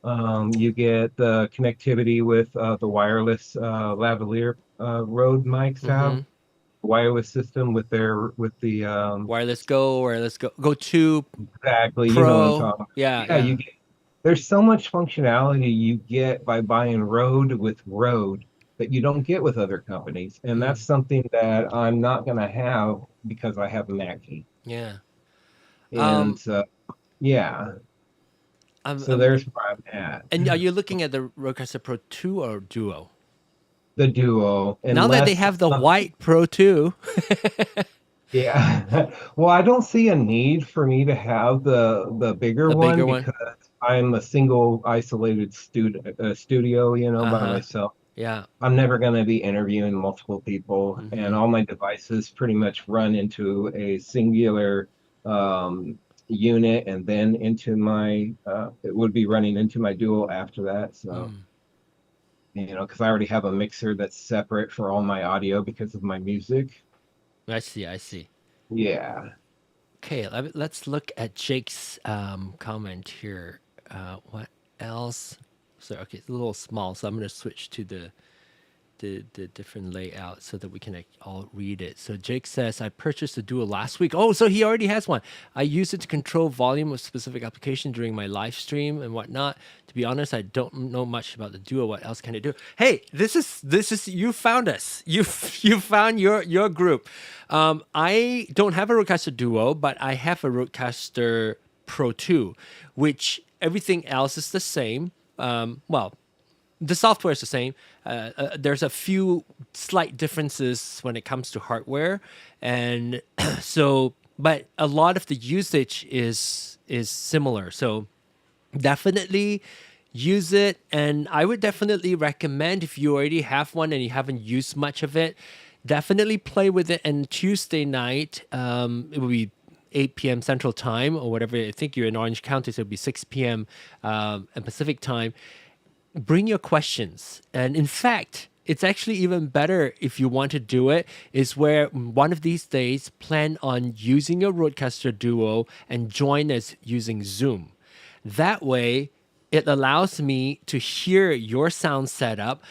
[SPEAKER 3] You get the connectivity with the wireless lavalier Rode mics have
[SPEAKER 1] Mm-hmm.
[SPEAKER 3] wireless system with the
[SPEAKER 1] Wireless Go 2
[SPEAKER 3] exactly, you know what I'm
[SPEAKER 1] Pro.
[SPEAKER 3] talking about.
[SPEAKER 1] Yeah,
[SPEAKER 3] Yeah,
[SPEAKER 1] yeah.
[SPEAKER 3] there's so much functionality you get by buying Rode with Rode that you don't get with other companies. And that's
[SPEAKER 1] Mm,
[SPEAKER 3] something that I'm not going to have because I have a Mackie.
[SPEAKER 1] yeah.
[SPEAKER 3] And
[SPEAKER 1] Um,
[SPEAKER 3] yeah,
[SPEAKER 1] I'm,
[SPEAKER 3] so
[SPEAKER 1] I'm,
[SPEAKER 3] there's where I'm at.
[SPEAKER 1] and are you looking at the RØDECaster Pro 2 or Duo?
[SPEAKER 3] The Duo,
[SPEAKER 1] Now that they
[SPEAKER 3] unless
[SPEAKER 1] have the white Pro 2.
[SPEAKER 3] yeah. Well, I don't see a need for me to have the bigger
[SPEAKER 1] The
[SPEAKER 3] one
[SPEAKER 1] bigger one.
[SPEAKER 3] because I'm a single isolated studio, by
[SPEAKER 1] Uh-huh.
[SPEAKER 3] myself.
[SPEAKER 1] Yeah.
[SPEAKER 3] I'm never going to be interviewing multiple people, and
[SPEAKER 1] Mm-hmm.
[SPEAKER 3] all my devices pretty much run into a singular unit, and then it would be running into my Duo after that. So,
[SPEAKER 1] Mm.
[SPEAKER 3] because I already have a mixer that's separate for all my audio because of my music.
[SPEAKER 1] I see. I see.
[SPEAKER 3] Yeah.
[SPEAKER 1] Okay, let's look at Jake's comment here. What else? So, okay, it's a little small, so I'm going to switch to the different layout so that we can all read it. So Jake says, I purchased a Duo last week. Oh, so he already has one. I use it to control volume of specific application during my live stream and whatnot. To be honest, I don't know much about the Duo. What else can it do? Hey, this is you found us. You found your group. I don't have a RØDECaster Duo, but I have a RØDECaster Pro 2, which everything else is the same. Well, the software is the same. There's a few slight differences when it comes to hardware, and but a lot of the usage is similar. So definitely use it, and I would definitely recommend if you already have one and you haven't used much of it, definitely play with it. And Tuesday night, it will be 8 p.m. Central Time or whatever. I think you're in Orange County, so it'll be 6 p.m. Pacific Time. Bring your questions. And in fact, it's actually even better if you want to do it, is where one of these days plan on using a RØDECaster Duo and join us using Zoom. That way, it allows me to hear your sound setup.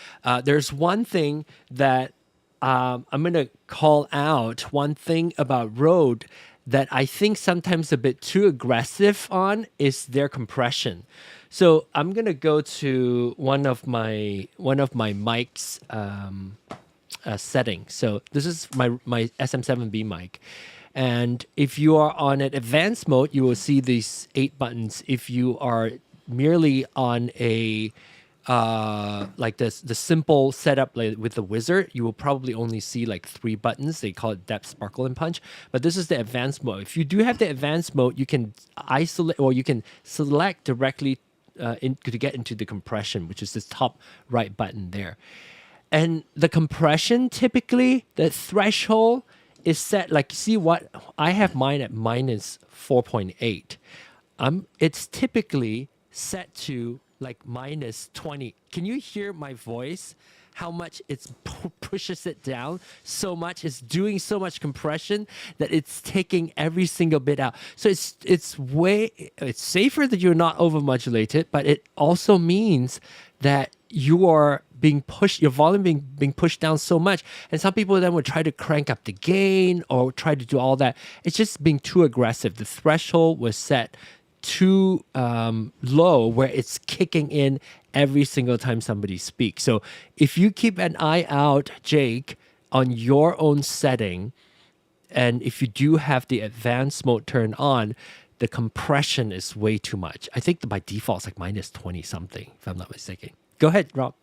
[SPEAKER 1] There's one thing that I'm going to call out, one thing about Rode that I think sometimes a bit too aggressive on is their compression. So I'm gonna go to one of my mics settings. So this is my SM7B mic, and if you are on an advanced mode, you will see these 8 buttons. If you are merely on a like this the simple setup like with the wizard, you will probably only see like 3 buttons. They call it depth, sparkle, and punch. But this is the advanced mode. If you do have the advanced mode, you can isolate or you can select directly to get into the compression, which is this top right button there. And the compression, typically the threshold is set like, see what I have mine at minus 4.8. It's typically set to like minus 20. Can you hear my voice? How much it pushes it down so much. It's doing so much compression that it's taking every single bit out. So it's safer that you're not overmodulated, but it also means that you are being pushed, your volume being pushed down so much. And some people then would try to crank up the gain or try to do all that. It's just being too aggressive. The threshold was set too low where it's kicking in every single time somebody speaks. So if you keep an eye out, Jake, on your own setting, and if you do have the advanced mode turned on, the compression is way too much. I think by default it's like minus 20 something, if I'm not mistaken. Go ahead, Rob.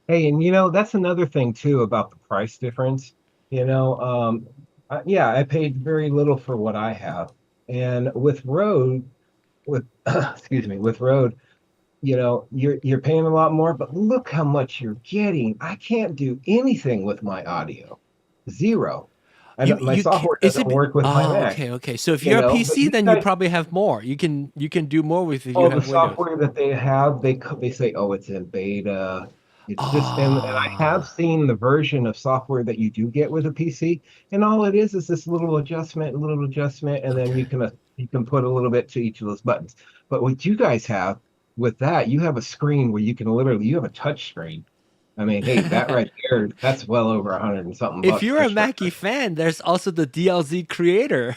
[SPEAKER 3] Hey, and that's another thing too about the price difference. Yeah, I paid very little for what I have, and with Rode, with excuse me, with Rode, you're paying a lot more, but look how much you're getting. I can't do anything with my audio, zero. My software
[SPEAKER 1] Is
[SPEAKER 3] doesn't
[SPEAKER 1] it?
[SPEAKER 3] work with my
[SPEAKER 1] Oh,
[SPEAKER 3] Mac,
[SPEAKER 1] okay. So if you're a
[SPEAKER 3] but
[SPEAKER 1] PC,
[SPEAKER 3] you
[SPEAKER 1] then you
[SPEAKER 3] guys.
[SPEAKER 1] probably have more. You can do more with if you
[SPEAKER 3] Oh, the
[SPEAKER 1] have Windows.
[SPEAKER 3] software that they have, they say, oh, it's in beta. It's just, and I have
[SPEAKER 1] Ah,
[SPEAKER 3] seen the version of software that you do get with a PC, and all it is this little adjustment, and then
[SPEAKER 1] okay.
[SPEAKER 3] you can put a little bit to each of those buttons. But what you guys have with that, you have a screen where you can literally, you have a touch screen. I mean, hey, that right there, that's well over 100 and something
[SPEAKER 1] If
[SPEAKER 3] bucks
[SPEAKER 1] you're a
[SPEAKER 3] just for.
[SPEAKER 1] Mackie fan, there's also the DLZ creator.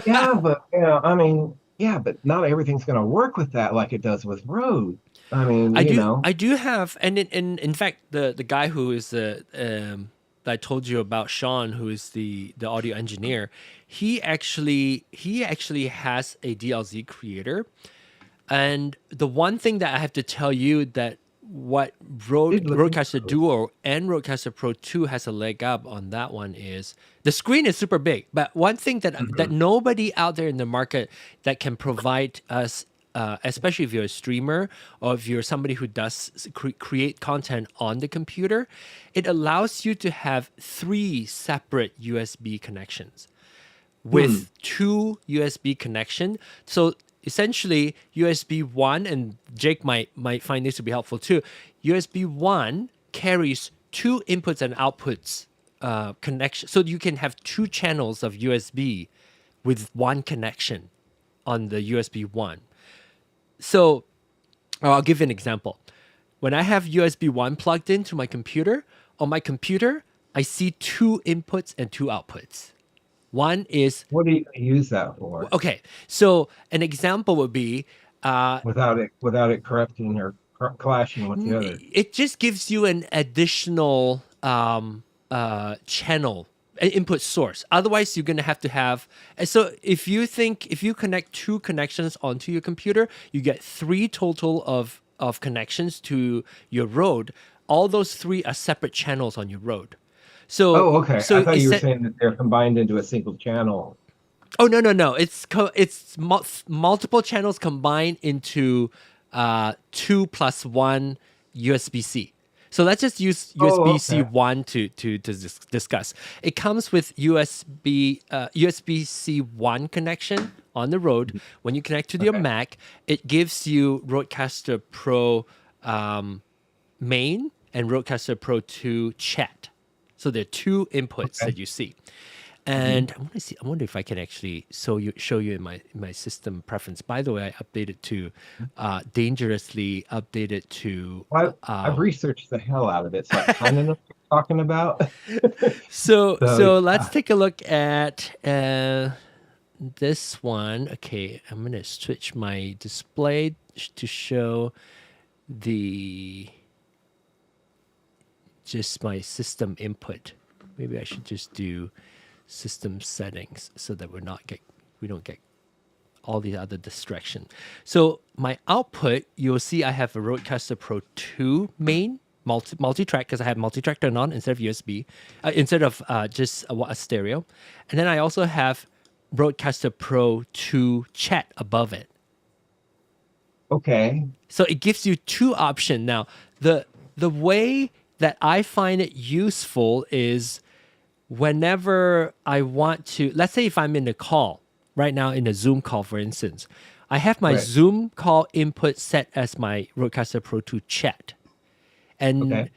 [SPEAKER 3] Yeah, but I mean, yeah, but not everything's going to work with that like it does with Rode. I mean,
[SPEAKER 1] I do have, and in fact, the guy who is that I told you about, Sean, who is the audio engineer, he actually has a DLZ creator, and the one thing that I have to tell you that what
[SPEAKER 3] did look into
[SPEAKER 1] RØDECaster Duo and RØDECaster Pro 2 has a leg up on that one is the screen is super big. But one thing that
[SPEAKER 3] Mhm.
[SPEAKER 1] nobody out there in the market that can provide us, especially if you're a streamer or if you're somebody who does create content on the computer, it allows you to have 3 separate USB connections
[SPEAKER 3] Hmm.
[SPEAKER 1] with 2 USB connection. So essentially USB 1, and Jake might find this to be helpful too. USB 1 carries 2 inputs and outputs connection. So you can have 2 channels of USB with 1 connection on the USB 1. So I'll give you an example. When I have USB 1 plugged into my computer, on my computer, I see 2 inputs and 2 outputs. One is,
[SPEAKER 3] What do you use that for
[SPEAKER 1] okay, so an example would be
[SPEAKER 3] without it corrupting or clashing with the other?
[SPEAKER 1] it just gives you an additional channel input source. Otherwise, you're gonna have to have. And so if you connect 2 connections onto your computer, you get 3 total of connections to your Rode. All those 3 are separate channels on your Rode. So
[SPEAKER 3] Oh, okay. I
[SPEAKER 1] so
[SPEAKER 3] thought
[SPEAKER 1] it
[SPEAKER 3] you were
[SPEAKER 1] said,
[SPEAKER 3] saying that they're combined into a single channel.
[SPEAKER 1] oh no. It's multiple channels combined into 2 plus 1 USB-C. So let's just use
[SPEAKER 3] Oh,
[SPEAKER 1] USB-C
[SPEAKER 3] okay.
[SPEAKER 1] 1 to discuss. It comes with USB-C 1 connection on the Rode. When you connect to your
[SPEAKER 3] Okay.
[SPEAKER 1] Mac, it gives you RØDECaster Pro main and RØDECaster Pro 2 chat. So there are 2 inputs
[SPEAKER 3] Okay.
[SPEAKER 1] that you see.
[SPEAKER 3] Mhm.
[SPEAKER 1] And I want to see. I wonder if I can actually show you in my system preference. By the way, I updated to dangerously updated to
[SPEAKER 3] I've researched the hell out of it, so I kind of know what you're talking about. So
[SPEAKER 1] so let's
[SPEAKER 3] yeah.
[SPEAKER 1] take a look at this one. Okay, I'm gonna switch my display to show the just my system input. Maybe I should just do system settings so that we don't get all the other distraction. So my output, you'll see I have a RØDECaster Pro 2 main multi-track because I have multi-track turned on instead of USB, instead of just a stereo. And then I also have RØDECaster Pro 2 chat above it.
[SPEAKER 3] Okay.
[SPEAKER 1] So it gives you 2 options. Now, the way that I find it useful is whenever I want to, let's say if I'm in a call, right now in a Zoom call, for instance, I have my
[SPEAKER 3] Right.
[SPEAKER 1] Zoom call input set as my RØDECaster Pro 2 chat. And,
[SPEAKER 3] Okay.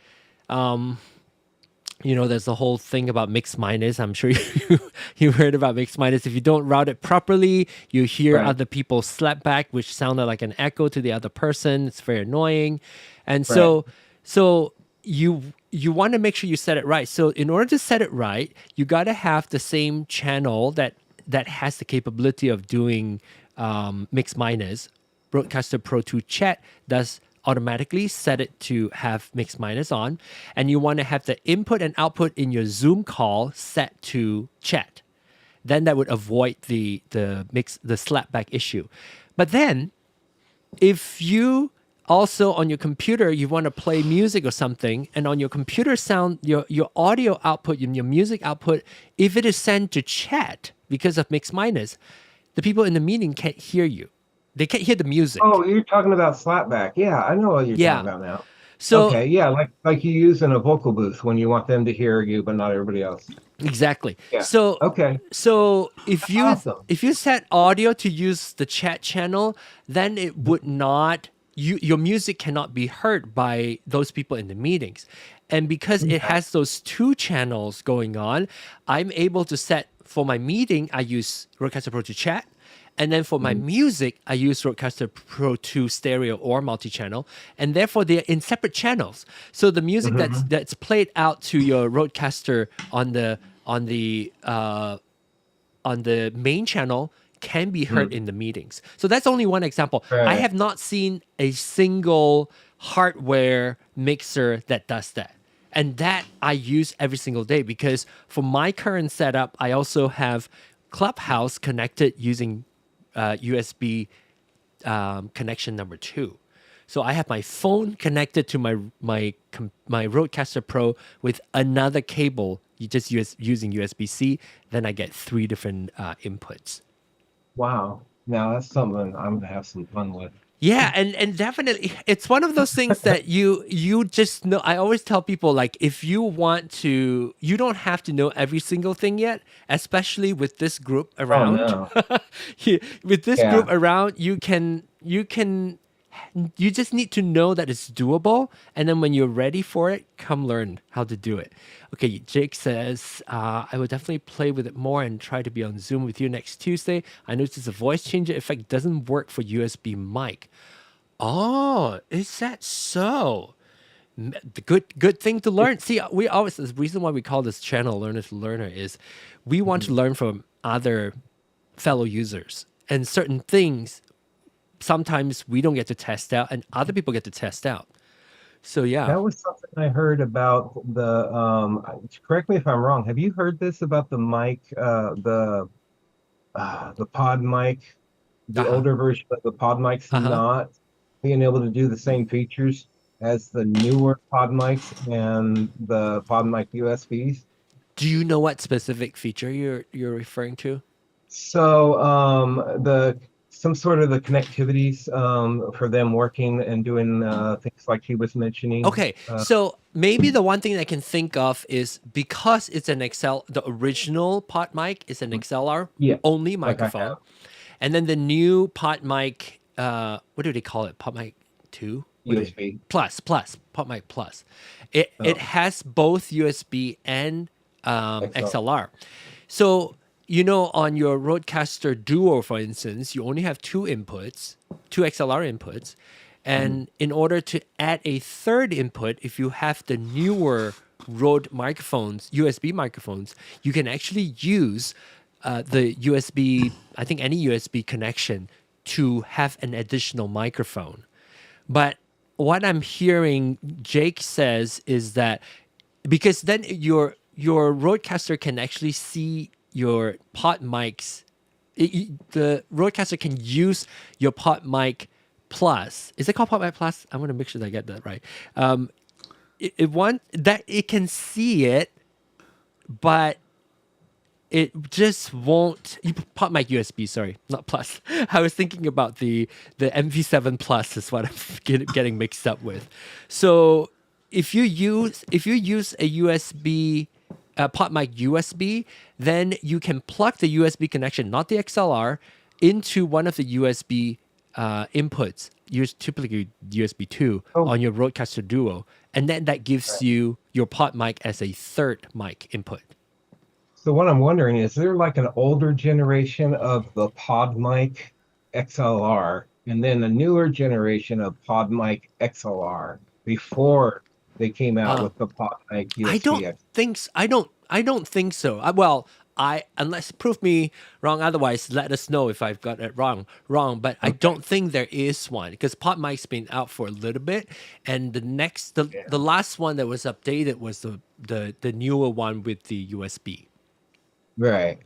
[SPEAKER 1] there's the whole thing about mix minus. I'm sure you heard about mix minus. If you don't route it properly, you hear
[SPEAKER 3] Right.
[SPEAKER 1] other people slap back, which sounded like an echo to the other person. It's very annoying. And
[SPEAKER 3] Right.
[SPEAKER 1] so you want to make sure you set it right. So in order to set it right, you got to have the same channel that has the capability of doing mix minus RØDECaster Pro 2 Chat does automatically set it to have mix minus on, and you want to have the input and output in your Zoom call set to chat. Then that would avoid the slapback issue. But then, if you also on your computer you want to play music or something, and on your computer sound your audio output and your music output, if it is sent to chat because of mix minus, the people in the meeting can't hear you. They can't hear the music.
[SPEAKER 3] Oh, you're talking about slapback. Yeah, I know what you're talking about now. So okay, yeah, like you use in a vocal booth when you want them to hear you but not everybody else.
[SPEAKER 1] Exactly.
[SPEAKER 3] Yeah.
[SPEAKER 1] So
[SPEAKER 3] okay.
[SPEAKER 1] So if you
[SPEAKER 3] Awesome.
[SPEAKER 1] if you set audio to use the chat channel, then it would not your music cannot be heard by those people in the meetings. And because it has those two channels going on, I'm able to set for my meeting, I use RØDECaster Pro 2 Chat. And then for my music, I use RØDECaster Pro 2 stereo or multi-channel, and therefore they're in separate channels. So the music that's played out to your RØDECaster on the main channel can be heard in the meetings. So that's only one example.
[SPEAKER 3] Right.
[SPEAKER 1] I have not seen a single hardware mixer that does that. And that I use every single day, because for my current setup, I also have Clubhouse connected using USB connection number 2. So I have my phone connected to my RØDECaster Pro with another cable. You just using USB-C. Then I get 3 different inputs.
[SPEAKER 3] Wow. Now that's something I'm gonna have some fun with.
[SPEAKER 1] Yeah, and definitely, it's one of those things that you just know. I always tell people, like, if you want to, you don't have to know every single thing yet, especially with this group around.
[SPEAKER 3] Oh, no.
[SPEAKER 1] With this group around, you just need to know that it's doable, and then when you're ready for it, come learn how to do it. Okay, Jake says, I will definitely play with it more and try to be on Zoom with you next Tuesday. I noticed the voice changer effect doesn't work for USB mic. Oh, is that so? The good thing to learn. See, we always, the reason why we call this channel Learner to Learner is we want to learn from other fellow users, and certain things sometimes we don't get to test out and other people get to test out. So yeah.
[SPEAKER 3] That was something I heard about the correct me if I'm wrong. Have you heard this about the mic, the pod mic, the older version of the pod mics not being able to do the same features as the newer pod mics and the pod mic USBs?
[SPEAKER 1] Do you know what specific feature you're referring to?
[SPEAKER 3] So some sort of the connectivities for them working and doing things like he was mentioning.
[SPEAKER 1] Okay, so maybe the one thing I can think of is, because it's an the original pod mic is an XLR only microphone, and then the new pod mic, what do they call it? Pod mic 2?
[SPEAKER 3] USB
[SPEAKER 1] plus pod mic plus. It has both USB and XLR. So, you know, on your RØDECaster Duo, for instance, you only have 2 inputs, 2 XLR inputs. And in order to add a third input, if you have the newer Rode microphones, USB microphones, you can actually use the USB, I think any USB connection, to have an additional microphone. But what I'm hearing Jake says is that, because then your RØDECaster can actually see your pod mics. The RØDECaster can use your pod mic plus. Is it called pod mic plus? I want to make sure that I get that right. It can see it, but it just won't. Pod mic USB, sorry, not plus. I was thinking about the MV7 Plus is what I'm getting mixed up with. So if you use a USB pod mic USB, then you can plug the USB connection, not the XLR, into one of the USB inputs. Use typically USB 2 on your RØDECaster Duo, and then that gives you your pod mic as a third mic input.
[SPEAKER 3] So what I'm wondering is there like an older generation of the pod mic XLR and then a newer generation of pod mic XLR before they came out with the pod mic USB?
[SPEAKER 1] I don't think so. Well, unless prove me wrong, otherwise let us know if I've got it wrong. But I
[SPEAKER 3] Okay.
[SPEAKER 1] don't think there is one because Pod Mic's been out for a little bit, and
[SPEAKER 3] Yeah.
[SPEAKER 1] the last one that was updated was the newer one with the USB.
[SPEAKER 3] Right.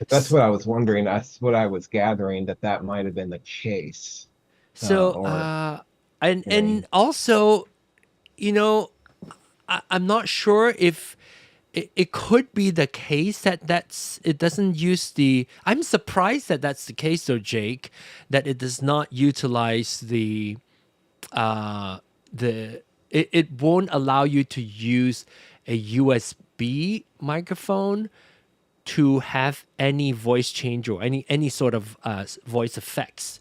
[SPEAKER 3] That's what I was wondering. That's what I was gathering, that might have been the case.
[SPEAKER 1] So
[SPEAKER 3] Or
[SPEAKER 1] and also, you know, I'm not sure if it could be the case that it doesn't use the. I'm surprised that that's the case, though, Jake, that it does not utilize it won't allow you to use a USB microphone to have any voice change or any sort of voice effects.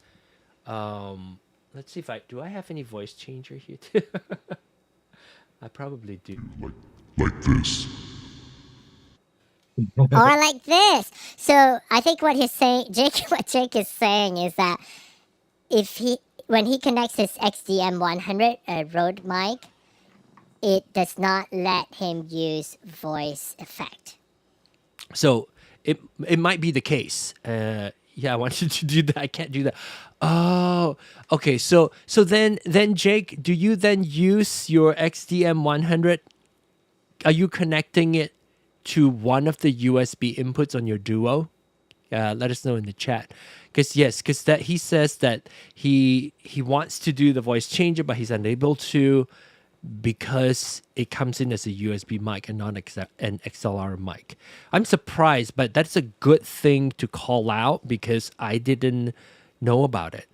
[SPEAKER 1] Let's see if I have any voice changer here too. I probably do.
[SPEAKER 4] Like this.
[SPEAKER 5] Or like this. So I think what he's saying, what Jake is saying is that when he connects his XDM100 Rode mic, it does not let him use voice effect.
[SPEAKER 1] So it might be the case. Yeah, I wanted to do that. I can't do that. Oh, okay. So then Jake, do you then use your XDM100? Are you connecting it to one of the USB inputs on your Duo? Let us know in the chat. Because that he says that he wants to do the voice changer, but he's unable to because it comes in as a USB mic and not an XLR mic. I'm surprised, but that's a good thing to call out because I didn't know about it.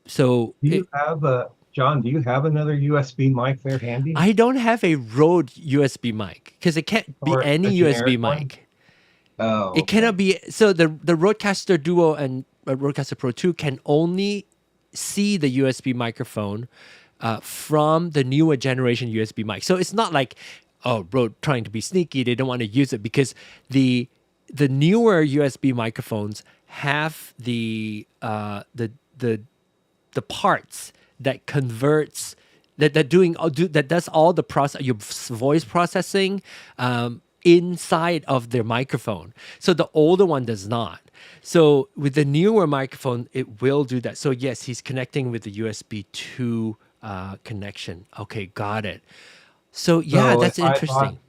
[SPEAKER 1] So
[SPEAKER 3] do you have John? Do you have another USB mic there handy?
[SPEAKER 1] I don't have a Rode USB mic because it can't be
[SPEAKER 3] Or
[SPEAKER 1] any
[SPEAKER 3] a
[SPEAKER 1] USB
[SPEAKER 3] generic one?
[SPEAKER 1] mic.
[SPEAKER 3] Oh,
[SPEAKER 1] It cannot be. So the RØDECaster Duo and RØDECaster Pro 2 can only see the USB microphone from the newer generation USB mic. So it's not like, oh, Rode trying to be sneaky. They don't want to use it because the newer USB microphones have the parts that converts that does all the process, your voice processing inside of their microphone. So the older one does not. So with the newer microphone, it will do that. So yes, he's connecting with the USB 2 connection. Okay, got it. So yeah,
[SPEAKER 3] So
[SPEAKER 1] that's
[SPEAKER 3] if I
[SPEAKER 1] interesting.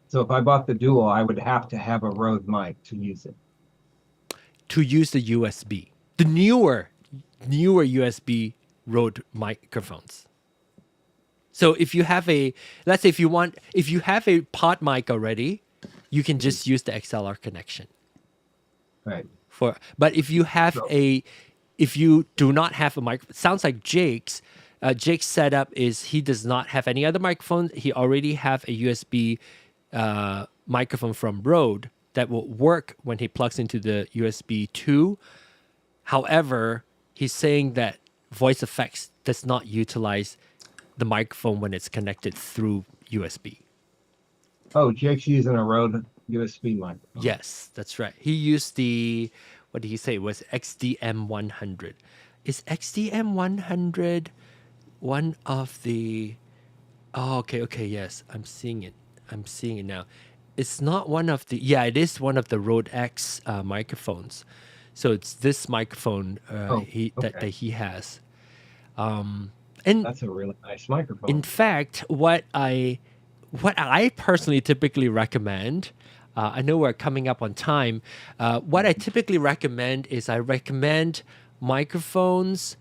[SPEAKER 3] So if I bought the Duo, I would have to have a Rode mic to use it.
[SPEAKER 1] To use the USB, the newer USB Rode microphones. So if you have let's say if you have a pod mic already, you can just use the XLR connection.
[SPEAKER 3] Right.
[SPEAKER 1] But if you have if you do not have a mic, sounds like Jake's setup is he does not have any other microphone. He already have a USB microphone from Rode that will work when he plugs into the USB 2. However, he's saying that voice effects does not utilize the microphone when it's connected through USB.
[SPEAKER 3] Oh, Jake's using a Rode USB mic.
[SPEAKER 1] Yes, that's right. He used what did he say? It was XDM100. Is XDM100 one of the... Oh, okay, yes. I'm seeing it now. It's not one of the... Yeah, it is one of the Rode X microphones. So it's this microphone that he has. And
[SPEAKER 3] that's a really nice microphone.
[SPEAKER 1] In fact, what I personally typically recommend, I know we're coming up on time. What I typically recommend is I recommend microphones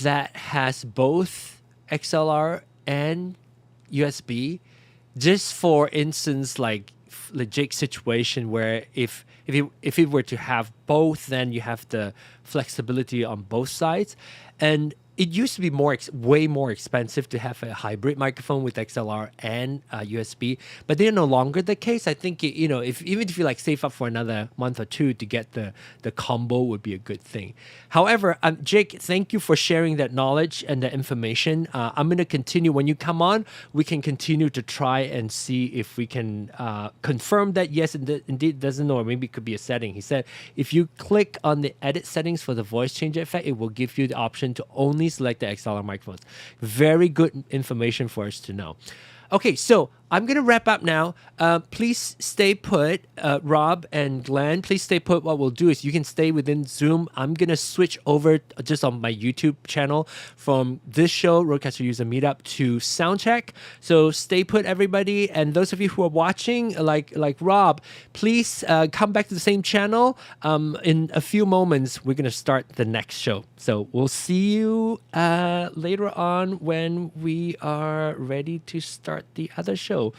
[SPEAKER 1] that has both XLR and USB. Just for instance, like the Jake situation where if it were to have both, then you have the flexibility on both sides. And it used to be way more expensive to have a hybrid microphone with XLR and USB, but they're no longer the case. I think even if you like save up for another month or two to get the combo would be a good thing. However, Jake, thank you for sharing that knowledge and the information. I'm going to continue. When you come on, we can continue to try and see if we can confirm that yes, indeed doesn't know, or maybe it could be a setting. He said if you click on the edit settings for the voice changer effect, it will give you the option to only select the XLR microphones. Very good information for us to know. Okay, so I'm going to wrap up now. Please stay put, Rob and Glenn. Please stay put. What we'll do is you can stay within Zoom. I'm going to switch over just on my YouTube channel from this show, RØDECaster User Meetup, to Soundcheck. So stay put, everybody. And those of you who are watching, like Rob, please come back to the same channel. In a few moments, we're going to start the next show. So we'll see you later on when we are ready to start the other show.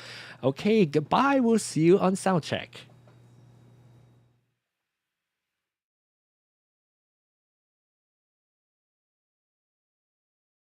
[SPEAKER 1] Okay, goodbye. We'll see you on Soundcheck.